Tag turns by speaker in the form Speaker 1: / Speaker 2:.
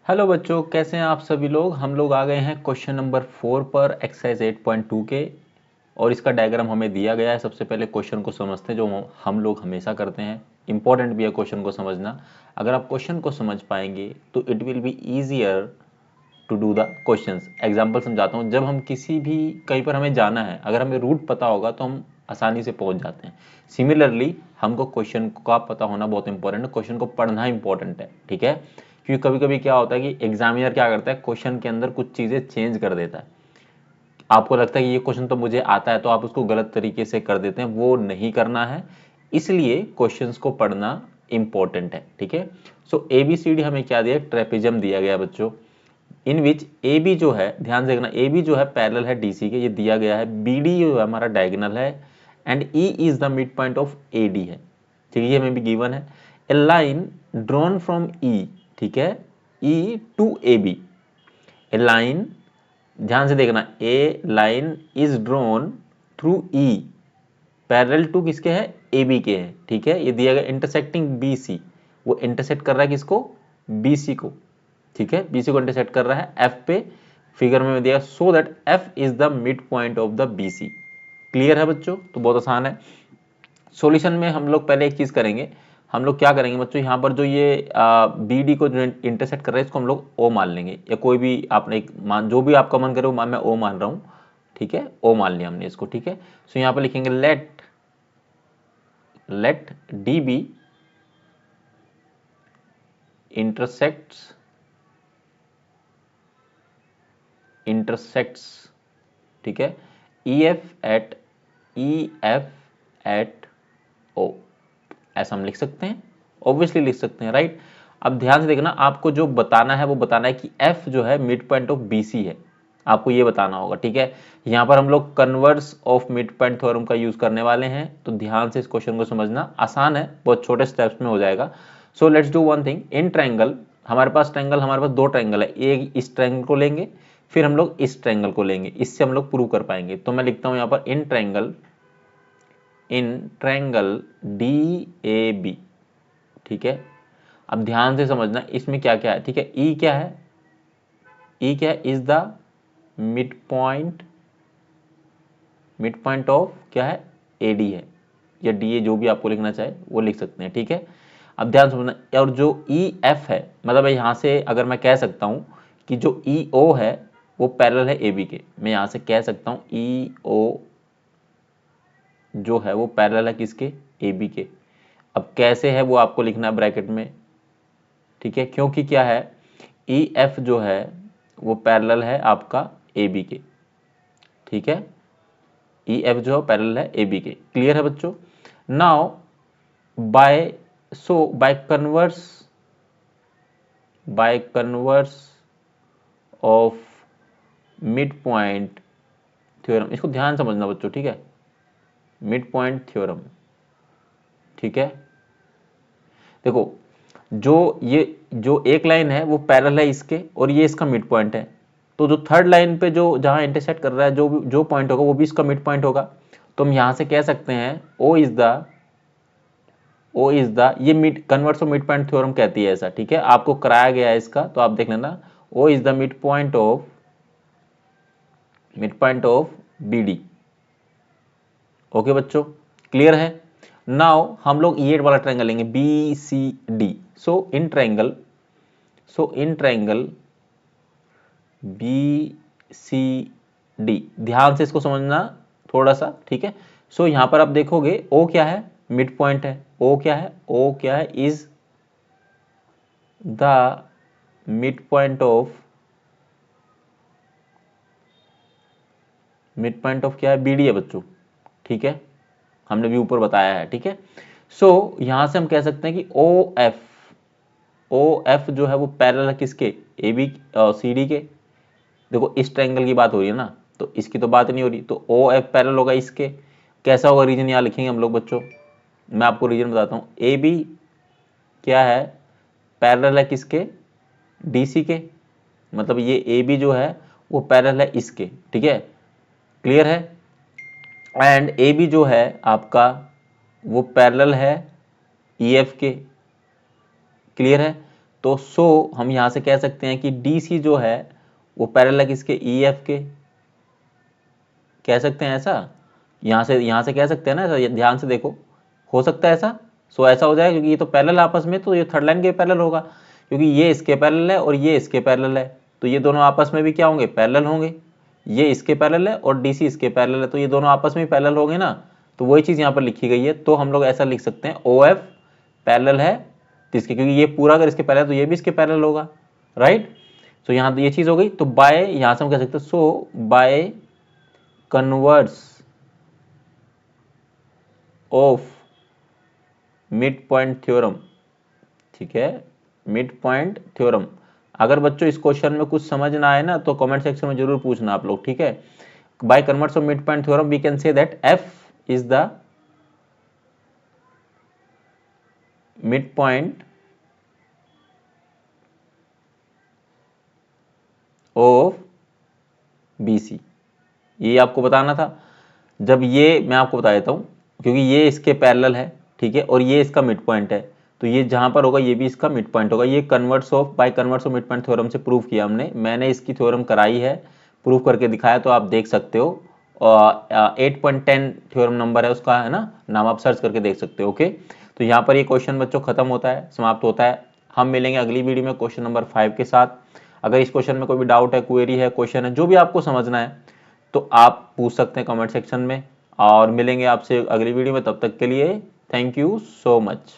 Speaker 1: Hello बच्चों, कैसे हैं आप सभी लोग। हम लोग आ गए हैं क्वेश्चन नंबर 4 पर एक्सरसाइज 8.2 के। और इसका डायग्राम हमें दिया गया है। सबसे पहले क्वेश्चन को समझते हैं, जो हम लोग हमेशा करते हैं। इंपॉर्टेंट भी है क्वेश्चन को समझना। अगर आप क्वेश्चन को समझ पाएंगे तो it will be easier to do the questions. Example समझाता हूँ। जब हम किसी भी कहीं पर हमें जाना है, अगर हमें रूट पता होगा तो हम आसानी से पहुंच जाते हैं। सिमिलरली हमको क्वेश्चन का पता होना बहुत इंपॉर्टेंट है, क्वेश्चन को पढ़ना इंपॉर्टेंट है, ठीक है। क्योंकि कभी कभी क्या होता है कि एग्जामिनर क्या करता है, क्वेश्चन के अंदर कुछ चीज़ें चेंज कर देता है। आपको लगता है कि ये क्वेश्चन तो मुझे आता है, तो आप उसको गलत तरीके से कर देते हैं। वो नहीं करना है, इसलिए क्वेश्चंस को पढ़ना इंपॉर्टेंट है, ठीक है। सो ABCD हमें क्या दिया, ट्रेपेजम दिया गया बच्चों। इन विच ए बी जो है, ध्यान से देखना, ए बी जो है पैरेलल है डीसी के, ये दिया गया है। बी डी जो है हमारा डायगोनल है, and E is the mid point of A D है, ठीक है। ये हमें भी गिवन है। A line drawn from E, ठीक है, E to A B. A line, ध्यान से देखना, a line is drawn through E, parallel to किसके है, ए बी के है, ठीक है। ये दिया गया इंटरसेक्टिंग बी सी, वो इंटरसेक्ट कर रहा है किसको, बी सी को, ठीक है। बीसी को इंटरसेक्ट कर रहा है एफ पे, फिगर में दिया, so that F is the mid point of the BC. Clear है बच्चों, तो बहुत आसान है। सॉल्यूशन में हम लोग पहले एक चीज करेंगे। हम लोग क्या करेंगे बच्चों, यहाँ पर जो ये बी डी को जो इंटरसेक्ट कर रहा है, इसको हम लोग ओ मान लेंगे, या कोई भी आपने एक मान, जो भी आपका मन करे वो मैं ओ मान रहा हूँ, ठीक है। ओ मान लिया हमने इसको, ठीक है। सो यहाँ पर लिखेंगे लेट डी बी इंटरसेक्ट्स, ठीक है, ई एफ एट ओ, ऐसा हम लिख सकते हैं, ऑब्वियसली लिख सकते हैं, राइट। अब ध्यान से देखना, आपको जो बताना है वो बताना है कि एफ जो है मिड पॉइंट ऑफ बीसी है, आपको ये बताना होगा, ठीक है। यहां पर हम लोग converse of mid point theorem का यूज करने वाले हैं, तो ध्यान से इस क्वेश्चन को समझना। आसान है, बहुत छोटे स्टेप्स में हो जाएगा। So let's do one thing. In triangle, हमारे पास दो ट्रायंगल है, एक इस ट्रायंगल को लेंगे, फिर हम लोग इस ट्रायंगल को लेंगे, इससे हम लोग प्रूव कर पाएंगे। तो मैं लिखता हूं यहां पर in triangle D A B, ठीक है। अब ध्यान से समझना इसमें क्या क्या है, ठीक है। ई क्या है, ई क्या है, is the mid point of क्या है, ए डी है, या डी ए, जो भी आपको लिखना चाहे वो लिख सकते हैं, ठीक है। अब ध्यान समझना, और जो ई एफ है, मतलब यहां से अगर मैं कह सकता हूं कि जो ई ओ है वो पैरेलल है ए बी के, मैं यहां से कह सकता हूं ई ओ जो है वो पैरेलल है किसके, ए बी के। अब कैसे है वो आपको लिखना है ब्रैकेट में, ठीक है, क्योंकि क्या है, ई एफ जो है वो पैरेलल है आपका ए बी के, ठीक है। ई एफ जो है पैरेलल है ए बी के। क्लियर है बच्चों। Now bye converse of mid point theorem, इसको ध्यान समझना बच्चों, ठीक है। मिड पॉइंट थ्योरम, ठीक है। देखो, जो एक लाइन है वो पैरेलल है इसके, और ये इसका मिड पॉइंट है। तो जो थर्ड लाइन पे जो जहां इंटरसेक्ट कर रहा है, जो पॉइंट होगा वो भी इसका मिड पॉइंट होगा। तो हम यहां से कह सकते हैं ओ इज द, ये mid converse of mid point theorem कहती है ऐसा, ठीक है। आपको कराया गया है इसका, तो आप देख लेना। O is the mid point of B D. Okay बच्चों, क्लियर है। नाउ हम लोग ये वाला ट्रायंगल लेंगे B C D. So in triangle B C D, ध्यान से इसको समझना थोड़ा सा, ठीक है। सो यहां पर आप देखोगे ओ क्या है, मिड पॉइंट है। ओ क्या है, ओ क्या है, is the mid point of क्या है, बी डी है बच्चों, ठीक है। हमने भी ऊपर बताया है, ठीक है। सो यहां से हम कह सकते हैं कि ओ एफ जो है वो पैरेलल है किसके, ए बी सी डी के। देखो इस ट्रायंगल की बात हो रही है ना, तो इसकी तो बात नहीं हो रही, तो ओ एफ पैरेलल होगा इसके। कैसा होगा रीजन, यहां लिखेंगे हम लोग बच्चों, मैं आपको रीजन बताता हूं। ए बी क्या है, पैरेलल है किसके, डी सी के, मतलब ये ए बी जो है वो पैरेलल है इसके, ठीक है। क्लियर है। एंड ए बी जो है आपका वो पैरेलल है ई एफ के। क्लियर है। तो सो हम यहां से कह सकते हैं कि DC जो है वो पैरेलल है किसके, EF के, कह सकते हैं ऐसा, यहां से कह सकते हैं ना ऐसा, ध्यान से देखो, हो सकता है ऐसा। सो ऐसा हो जाएगा क्योंकि ये तो पैरेलल आपस में, तो ये थर्ड लाइन के पैरेलल होगा, क्योंकि ये इसके पैरेलल है और ये इसके पैरेलल है, तो ये दोनों आपस में भी क्या होंगे, पैरेलल होंगे। ये इसके पैरेलल है और DC इसके पैरेलल है, तो ये दोनों आपस में पैरेलल होंगे ना, तो वही चीज यहाँ पर लिखी गई है। तो हम लोग ऐसा लिख सकते हैं OF पैरेलल है किसके, क्योंकि ये पूरा अगर इसके पैरेलल है तो ये भी इसके पैरेलल होगा, राइट। तो यहाँ तो ये चीज हो गई। तो बाय, यहां से हम कह सकते हैं so by converse of mid point theorem, ठीक है, मिड पॉइंट थ्योरम। अगर बच्चों इस क्वेश्चन में कुछ समझ ना आए ना तो कमेंट सेक्शन में जरूर पूछना आप लोग, ठीक है। By converse of mid point theorem we can say that F is the mid point of BC। ये आपको बताना था। जब ये मैं आपको बता देता हूं, क्योंकि ये इसके पैरेलल है, ठीक है, और ये इसका मिड पॉइंट है, तो ये जहां पर होगा ये भी इसका मिड पॉइंट होगा। ये converse of bye converse of mid point theorem से प्रूव किया हमने, मैंने इसकी थ्योरम कराई है, प्रूव करके दिखाया, तो आप देख सकते हो। 8.10 थ्योरम नंबर है उसका, है ना, नाम आप सर्च करके देख सकते हो। ओके, तो यहाँ पर ये क्वेश्चन बच्चों खत्म होता है, समाप्त होता है। हम मिलेंगे अगली वीडियो में क्वेश्चन नंबर 5 के साथ। अगर इस क्वेश्चन में कोई भी डाउट है, क्वेरी है, क्वेश्चन है, जो भी आपको समझना है तो आप पूछ सकते हैं कमेंट सेक्शन में, और मिलेंगे आपसे अगली वीडियो में। तब तक के लिए थैंक यू सो मच।